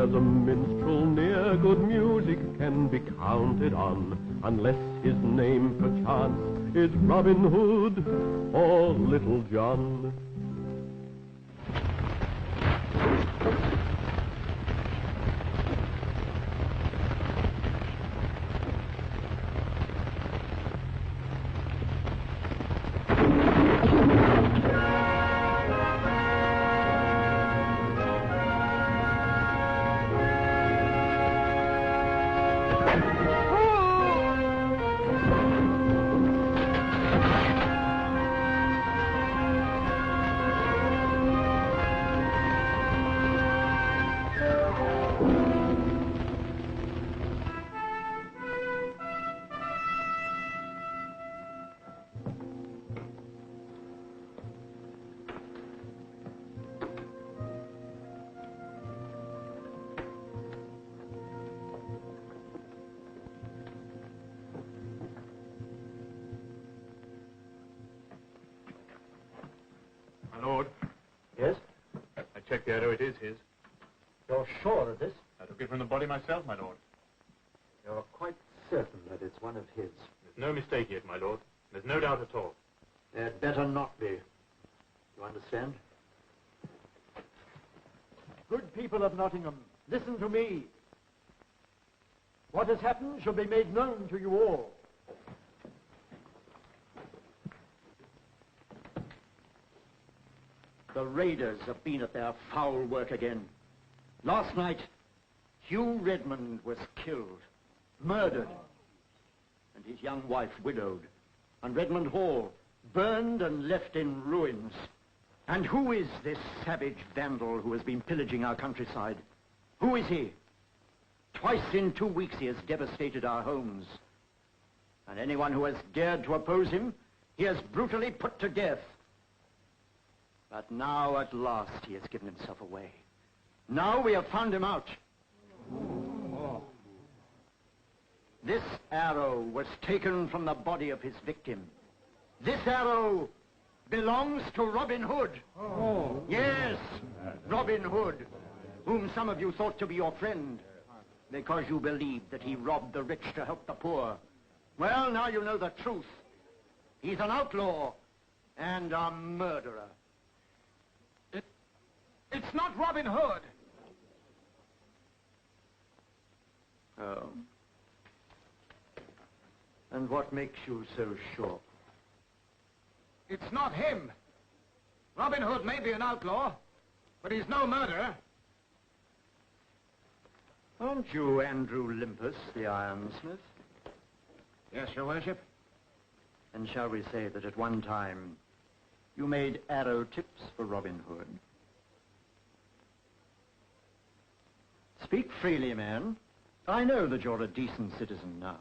there's a minstrel near, good music can be counted on, unless his name perchance is Robin Hood or Little John. My lord. Yes? I checked the arrow. It is his. You're sure of this? I took it from the body myself, my lord. You're quite certain that it's one of his? There's no mistake yet, my lord. There's no doubt at all. There'd better not be. You understand? Good people of Nottingham, listen to me. What has happened shall be made known to you all. The raiders have been at their foul work again. Last night, Hugh Redmond was killed, murdered, and his young wife widowed, and Redmond Hall burned and left in ruins. And who is this savage vandal who has been pillaging our countryside? Who is he? Twice in 2 weeks he has devastated our homes. And anyone who has dared to oppose him, he has brutally put to death. But now, at last, he has given himself away. Now we have found him out. This arrow was taken from the body of his victim. This arrow belongs to Robin Hood. Yes, Robin Hood, whom some of you thought to be your friend, because you believed that he robbed the rich to help the poor. Well, now you know the truth. He's an outlaw and a murderer. It's not Robin Hood. Oh. And what makes you so sure? It's not him. Robin Hood may be an outlaw, but he's no murderer. Aren't you Andrew Limpus, the ironsmith? Yes, your worship. And shall we say that at one time you made arrow tips for Robin Hood? Speak freely, man. I know that you're a decent citizen now.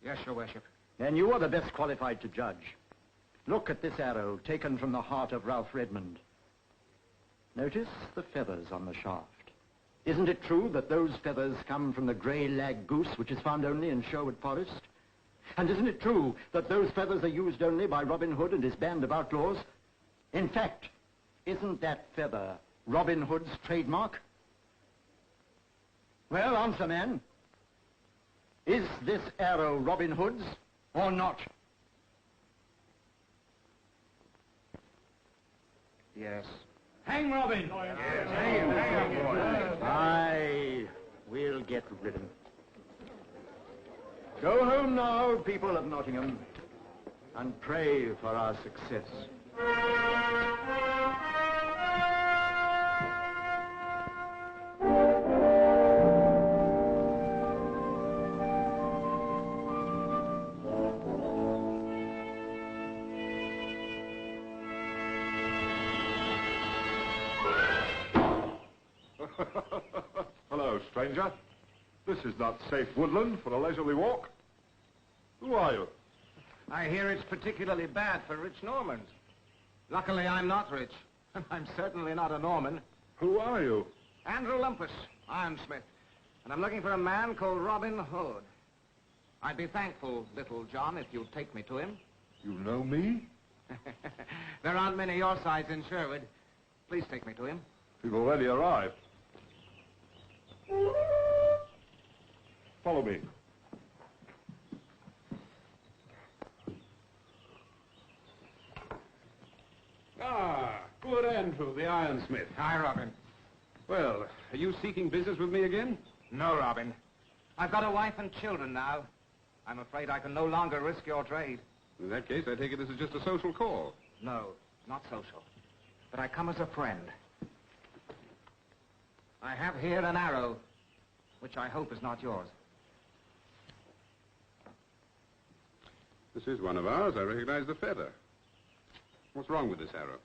Yes, your worship. Then you are the best qualified to judge. Look at this arrow taken from the heart of Ralph Redmond. Notice the feathers on the shaft. Isn't it true that those feathers come from the grey lag goose, which is found only in Sherwood Forest? And isn't it true that those feathers are used only by Robin Hood and his band of outlaws? In fact, isn't that feather Robin Hood's trademark? Well, answer, man. Is this arrow Robin Hood's or not? Yes. Hang Robin! Yes. Hang him. Aye, we'll get rid of him. Go home now, people of Nottingham, and pray for our success. Hello, stranger. This is not safe woodland for a leisurely walk. Who are you? I hear it's particularly bad for rich Normans. Luckily, I'm not rich. I'm certainly not a Norman. Who are you? Andrew Lumpus, ironsmith. And I'm looking for a man called Robin Hood. I'd be thankful, Little John, if you'd take me to him. You know me? There aren't many your size in Sherwood. Please take me to him. You've already arrived. Follow me. Ah, good Andrew, the ironsmith. Hi, Robin. Well, are you seeking business with me again? No, Robin. I've got a wife and children now. I'm afraid I can no longer risk your trade. In that case, I take it this is just a social call. No, not social. But I come as a friend. I have here an arrow, which I hope is not yours. This is one of ours. I recognize the feather. What's wrong with this arrow?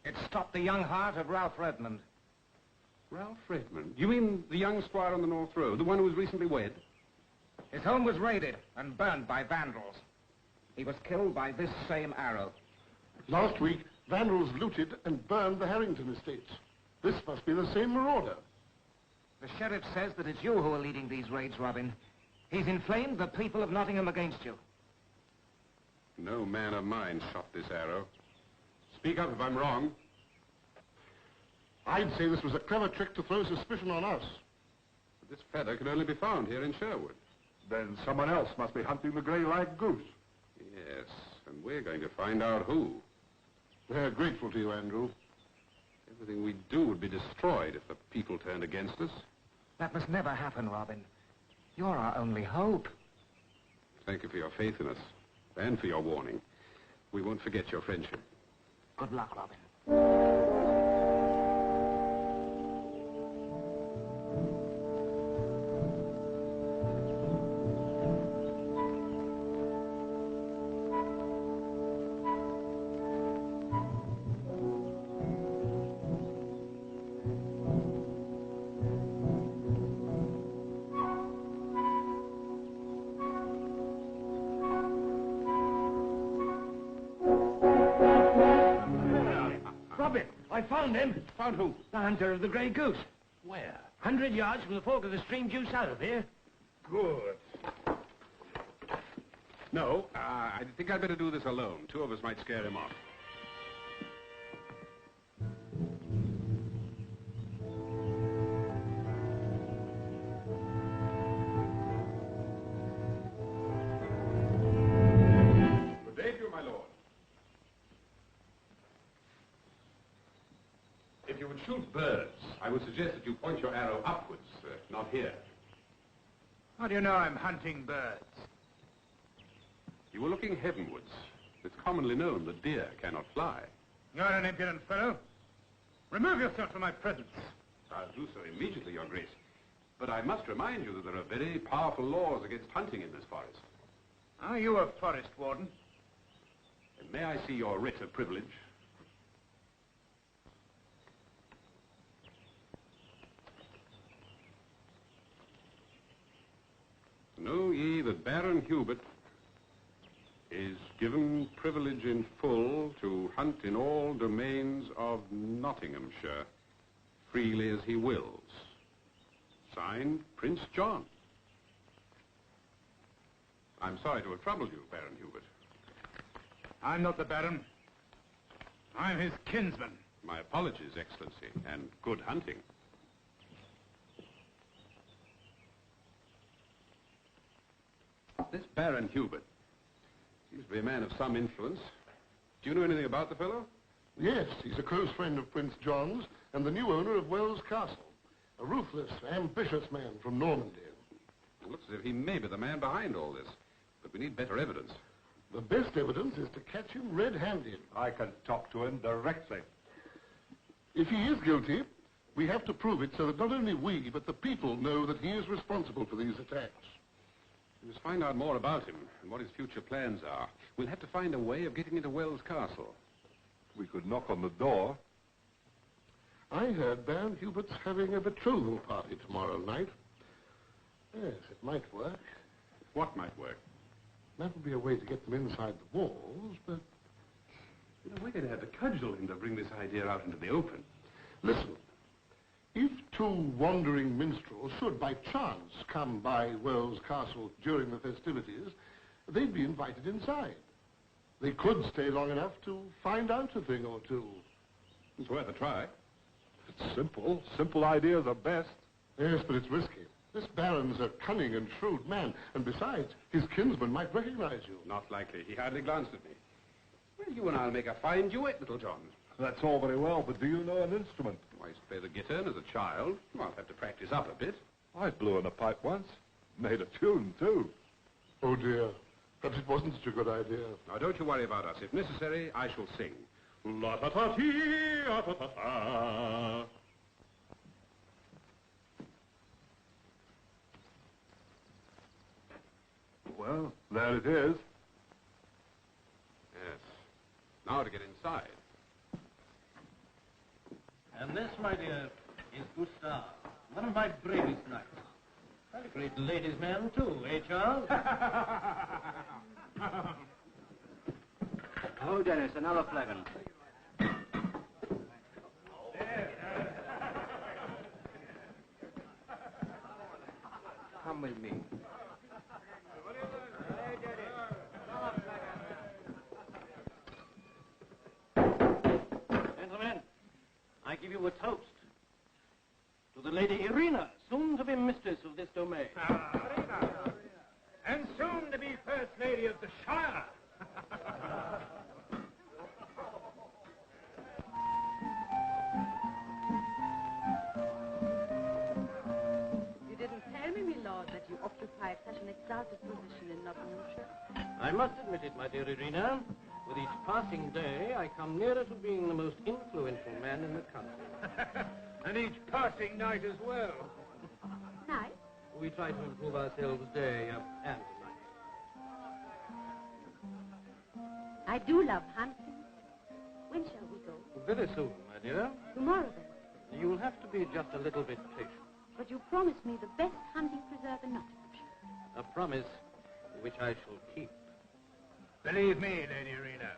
It stopped the young heart of Ralph Redmond. Ralph Redmond? You mean the young squire on the North Road, the one who was recently wed? His home was raided and burned by Vandals. He was killed by this same arrow. Last week, Vandals looted and burned the Harrington estates. This must be the same marauder. The sheriff says that it's you who are leading these raids, Robin. He's inflamed the people of Nottingham against you. No man of mine shot this arrow. Speak up if I'm wrong. I'd say this was a clever trick to throw suspicion on us. But this feather can only be found here in Sherwood. Then someone else must be hunting the grey-like goose. Yes, and we're going to find out who. We're grateful to you, Andrew. Everything we do would be destroyed if the people turned against us. That must never happen, Robin. You're our only hope. Thank you for your faith in us, and for your warning. We won't forget your friendship. Good luck, Robin. Robin, I found him. Found who? The hunter of the grey goose. Where? 100 yards from the fork of the stream due south of here. Good. No, I think I'd better do this alone. Two of us might scare him off. Good day to you, my lord. If you would shoot birds, I would suggest that you point your arrow upwards, not here. How do you know I'm hunting birds? You were looking heavenwards. It's commonly known that deer cannot fly. You're an impudent fellow. Remove yourself from my presence. I'll do so immediately, Your Grace. But I must remind you that there are very powerful laws against hunting in this forest. Are you a forest warden? And may I see your writ of privilege? Know ye that Baron Hubert is given privilege in full to hunt in all domains of Nottinghamshire, freely as he wills. Signed, Prince John. I'm sorry to have troubled you, Baron Hubert. I'm not the Baron. I'm his kinsman. My apologies, Excellency, and good hunting. This Baron Hubert seems to be a man of some influence. Do you know anything about the fellow? Yes, he's a close friend of Prince John's and the new owner of Wells Castle. A ruthless, ambitious man from Normandy. It looks as if he may be the man behind all this, but we need better evidence. The best evidence is to catch him red-handed. I can talk to him directly. If he is guilty, we have to prove it so that not only we, but the people know that he is responsible for these attacks. We must find out more about him and what his future plans are. We'll have to find a way of getting into Wells Castle. We could knock on the door. I heard Baron Hubert's having a betrothal party tomorrow night. Yes, it might work. What might work? That would be a way to get them inside the walls, but... You know, we're going to have to cudgel him to bring this idea out into the open. Listen, if two wandering minstrels should by chance come by Wells Castle during the festivities, they'd be invited inside. They could stay long enough to find out a thing or two. It's worth a try. It's simple. Simple ideas are best. Yes, but it's risky. This Baron's a cunning and shrewd man, and besides, his kinsman might recognize you. Not likely. He hardly glanced at me. Well, you and I'll make a fine duet, little John. That's all very well, but do you know an instrument? I used to play the guitar as a child. Well, I'll have to practice up a bit. I blew in a pipe once. Made a tune, too. Oh, dear. Perhaps it wasn't such a good idea. Now, don't you worry about us. If necessary, I shall sing. La-ta-ta-tee-a-ta-ta-ta. Well, there it is. Yes. Now to get inside. And this, my dear, is Gustav, one of my bravest knights. And a great ladies' man, too, eh, Charles? Oh, Dennis, another flagon. Come with me. Gentlemen, I give you a toast to the Lady Irina, soon to be mistress of this domain. And soon to be First Lady of the Shire. You didn't tell me, my lord, that you occupy such an exalted position in Nottinghamshire. I must admit it, my dear Irina. With each passing day, I come nearer to being the most influential man in the country. And each passing night as well. Nice. We try to improve ourselves day and night. I do love hunting. When shall we go? Very soon, my dear. Tomorrow, then. You'll have to be just a little bit patient. But you promised me the best hunting preserve in Nottinghamshire. A promise which I shall keep. Believe me, Lady Irina,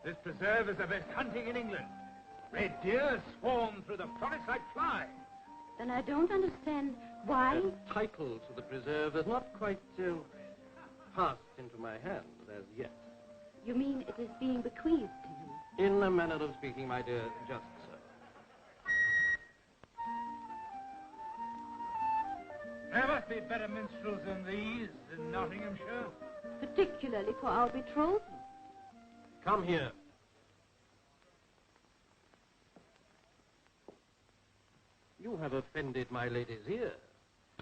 this preserve is the best hunting in England. Red deer swarm through the forest like flies. Then I don't understand why... The title to the preserve has not quite passed into my hand as yet. You mean it is being bequeathed to you? In a manner of speaking, my dear, just so. There must be better minstrels than these in Nottinghamshire. Particularly for our betrothal. Come here. You have offended my lady's ear.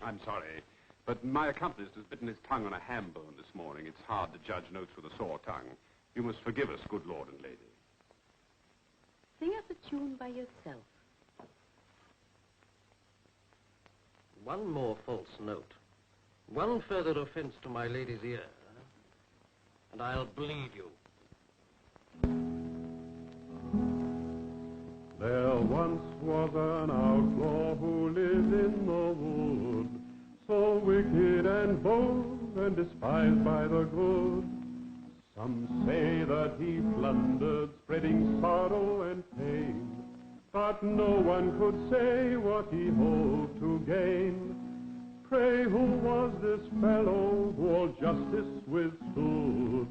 I'm sorry, but my accompanist has bitten his tongue on a ham bone this morning. It's hard to judge notes with a sore tongue. You must forgive us, good lord and lady. Sing us a tune by yourself. One more false note. One further offense to my lady's ear, and I'll bleed you. There once was an outlaw who lived in the wood, so wicked and bold and despised by the good. Some say that he plundered, spreading sorrow and pain, but no one could say what he hoped to gain. Pray, who was this fellow who all justice withstood?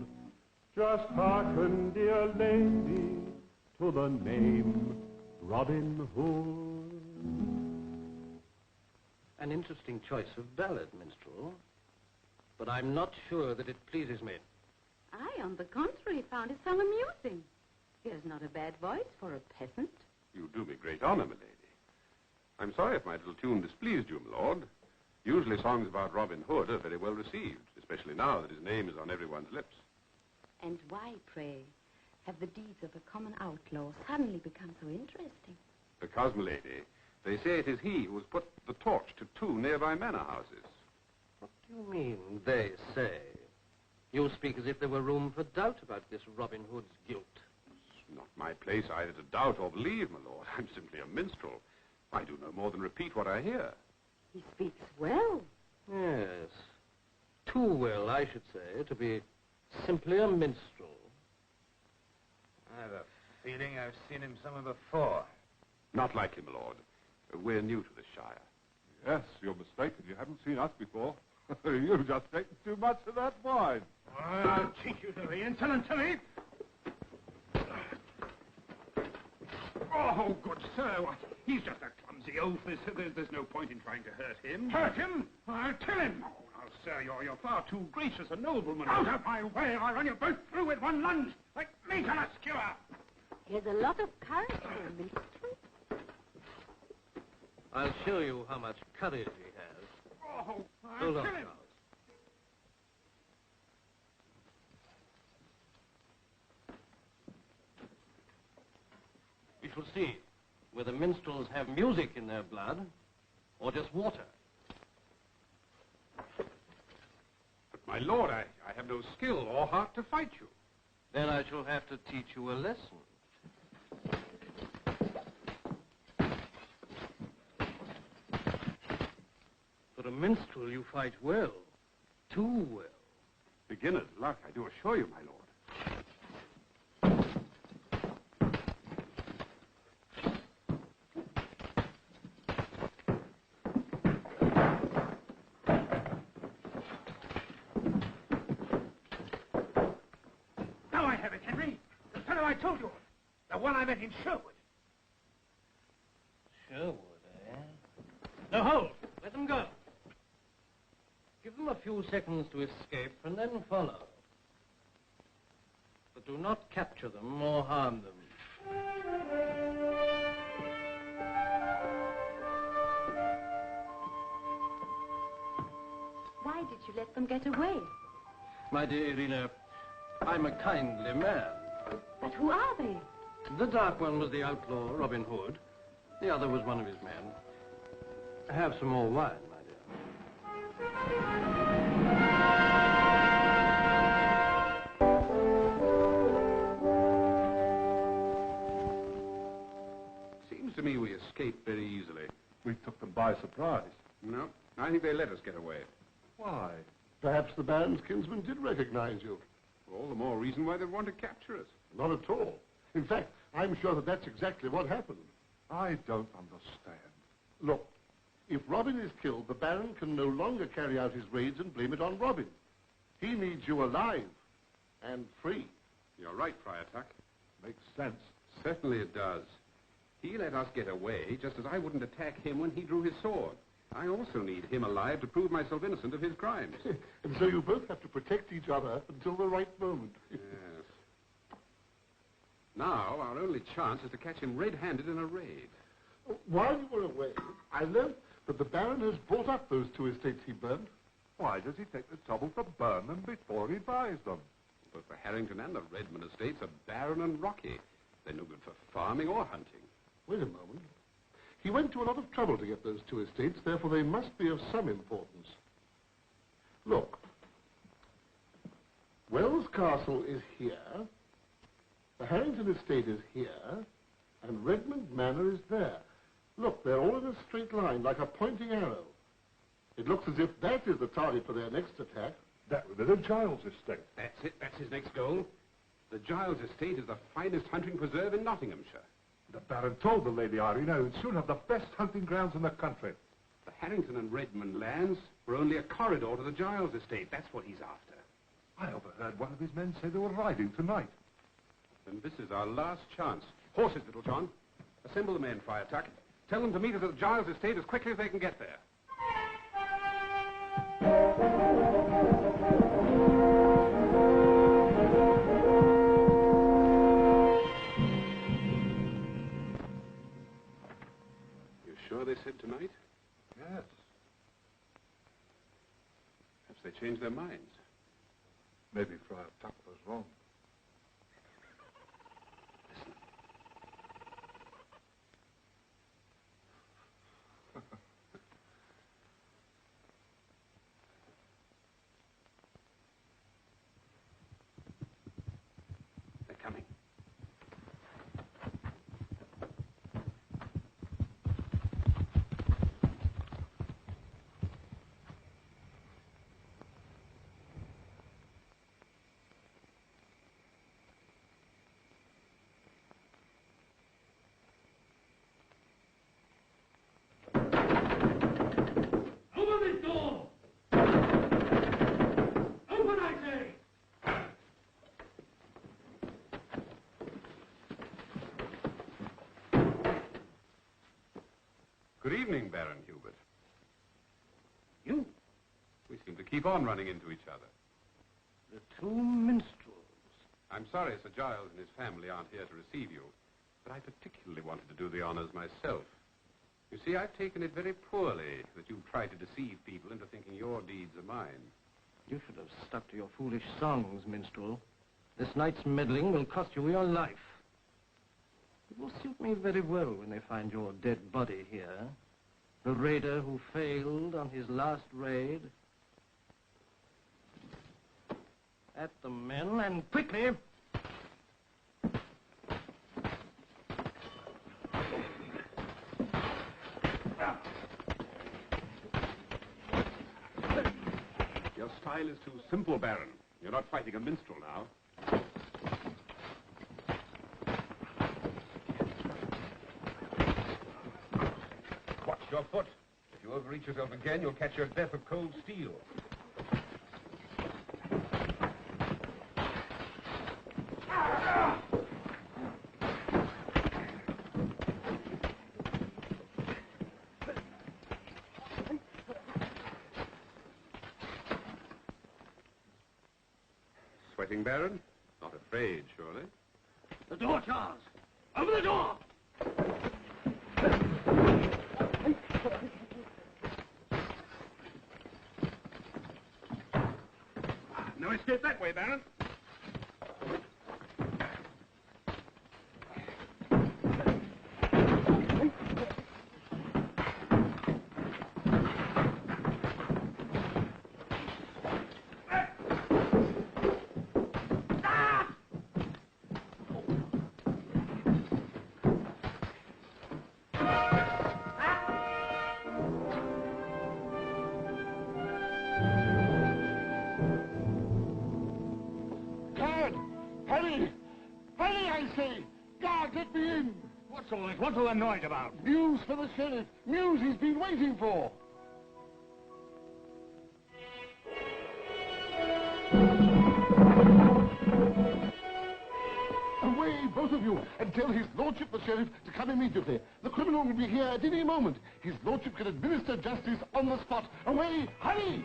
Just hearken, dear lady, to the name Robin Hood. An interesting choice of ballad, minstrel, but I'm not sure that it pleases me. I, on the contrary, found it so amusing. He has not a bad voice for a peasant. You do me great honor, my lady. I'm sorry if my little tune displeased you, my lord. Usually songs about Robin Hood are very well received, especially now that his name is on everyone's lips. And why, pray, have the deeds of a common outlaw suddenly become so interesting? Because, my lady, they say it is he who has put the torch to 2 nearby manor houses. What do you mean, they say? You speak as if there were room for doubt about this Robin Hood's guilt. It's not my place either to doubt or believe, my lord. I'm simply a minstrel. I do no more than repeat what I hear. He speaks well. Yes. Too well, I should say, to be simply a minstrel. I have a feeling I've seen him somewhere before. Not likely, my lord. We're new to this shire. Yes, you're mistaken. You haven't seen us before. You've just taken too much of that wine. Well, I'll teach you to be insolent to me. Oh, good sir, what? He's just a clumsy easy, oath. There's no point in trying to hurt him. Hurt him? I'll kill him. Oh, now, sir, you're far too gracious a nobleman. Out of my way, I'll run you both through with one lunge, like meat on a skewer. He has a lot of courage for a minstrel. I'll show you how much courage he has. Oh, So I'll long, kill him. Charles. We shall see whether minstrels have music in their blood or just water. But, my lord, I have no skill or heart to fight you. Then I shall have to teach you a lesson. For a minstrel, you fight well. Too well. Beginner's luck, I do assure you, my lord. Now I have it, Henry. The fellow I told you. The one I met in Sherwood. Sherwood, eh? No, hold! Let them go. Give them a few seconds to escape and then follow. But do not capture them or harm them. Why did you let them get away? My dear Irina, I'm a kindly man. But who are they? The dark one was the outlaw, Robin Hood. The other was one of his men. Have some more wine, my dear. Seems to me we escaped very easily. We took them by surprise. No, I think they let us get away. Why? Perhaps the Baron's kinsman did recognize you. All the more reason why they'd want to capture us. Not at all. In fact, I'm sure that that's exactly what happened. I don't understand. Look, if Robin is killed, the Baron can no longer carry out his raids and blame it on Robin. He needs you alive and free. You're right, Friar Tuck. Makes sense. Certainly it does. He let us get away, just as I wouldn't attack him when he drew his sword. I also need him alive to prove myself innocent of his crimes. And so you both have to protect each other until the right moment. Yes. Now, our only chance is to catch him red-handed in a raid. While you were away, I learned that the Baron has bought up those 2 estates he burned. Why does he take the trouble to burn them before he buys them? Both the Harrington and the Redmond estates are barren and rocky. They're no good for farming or hunting. Wait a moment. He went to a lot of trouble to get those 2 estates, therefore they must be of some importance. Look. Wells Castle is here, the Harrington estate is here, and Redmond Manor is there. Look, they're all in a straight line, like a pointing arrow. It looks as if that is the target for their next attack. That would be the Giles estate. That's it. That's his next goal. The Giles estate is the finest hunting preserve in Nottinghamshire. The Baron told the Lady Irina it would soon have the best hunting grounds in the country. The Harrington and Redmond lands were only a corridor to the Giles estate. That's what he's after. I overheard one of his men say they were riding tonight. And this is our last chance. Horses, Little John. Assemble the men, Friar Tuck. Tell them to meet us at the Giles estate as quickly as they can get there. You sure they said tonight? Yes. Perhaps they changed their minds. Maybe Friar Tuck was wrong. They're coming. Good evening, Baron Hubert. You, We seem to keep on running into each other. the two minstrels. I'm sorry Sir Giles and his family aren't here to receive you, but I particularly wanted to do the honors myself. You see, I've taken it very poorly that you've tried to deceive people into thinking your deeds are mine. You should have stuck to your foolish songs, minstrel. This night's meddling will cost you your life. It will suit me very well when they find your dead body here. The raider who failed on his last raid. At the men, and quickly! Your style is too simple, Baron. You're not fighting a minstrel now. Watch your foot. If you overreach yourself again, you'll catch your death of cold steel. Sweating, Baron? Not afraid, surely? The door, Charles! Open the door! No escape that way, Baron. Guard! Hurry! Hurry, I say! Guard, let me in! What's all this? What are you annoyed about? News for the sheriff. News he's been waiting for. Away, both of you, and tell his lordship the sheriff to come immediately. The criminal will be here at any moment. His lordship can administer justice on the spot. Away! Hurry!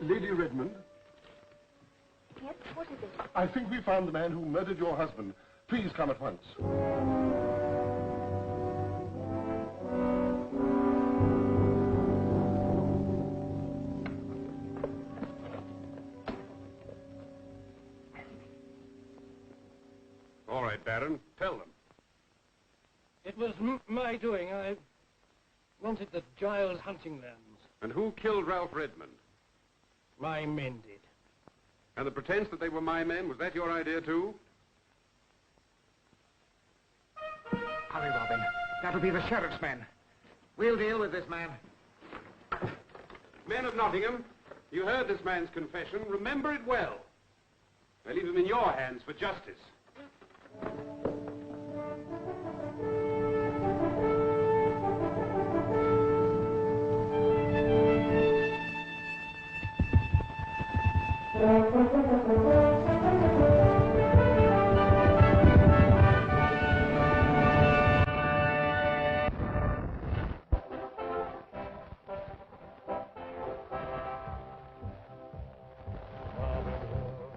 Lady Redmond, Yes, what is it? I think we found the man who murdered your husband. Please come at once. All right, Baron. Tell them. It was my doing. I wanted the Giles hunting lands. And who killed Ralph Redmond? My men did. And the pretense that they were my men, was that your idea, too? Hurry, Robin. That'll be the sheriff's men. We'll deal with this man. Men of Nottingham, you heard this man's confession. Remember it well. I leave him in your hands for justice.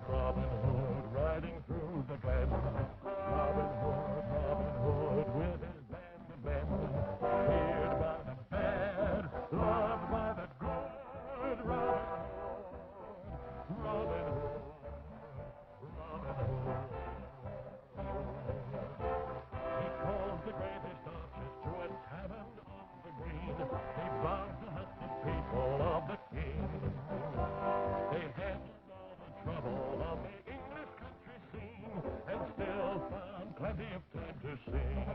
Robin Hood, riding through the glen. Robin Hood, with his band of men. Feared by the bad, loved by the good. Robin Hood, Robin Hood. He caused the greatest arches to a tavern on the green. They vowed to hunt the people of the king. They handled all the trouble of the English country scene, and still found plenty of time to sing.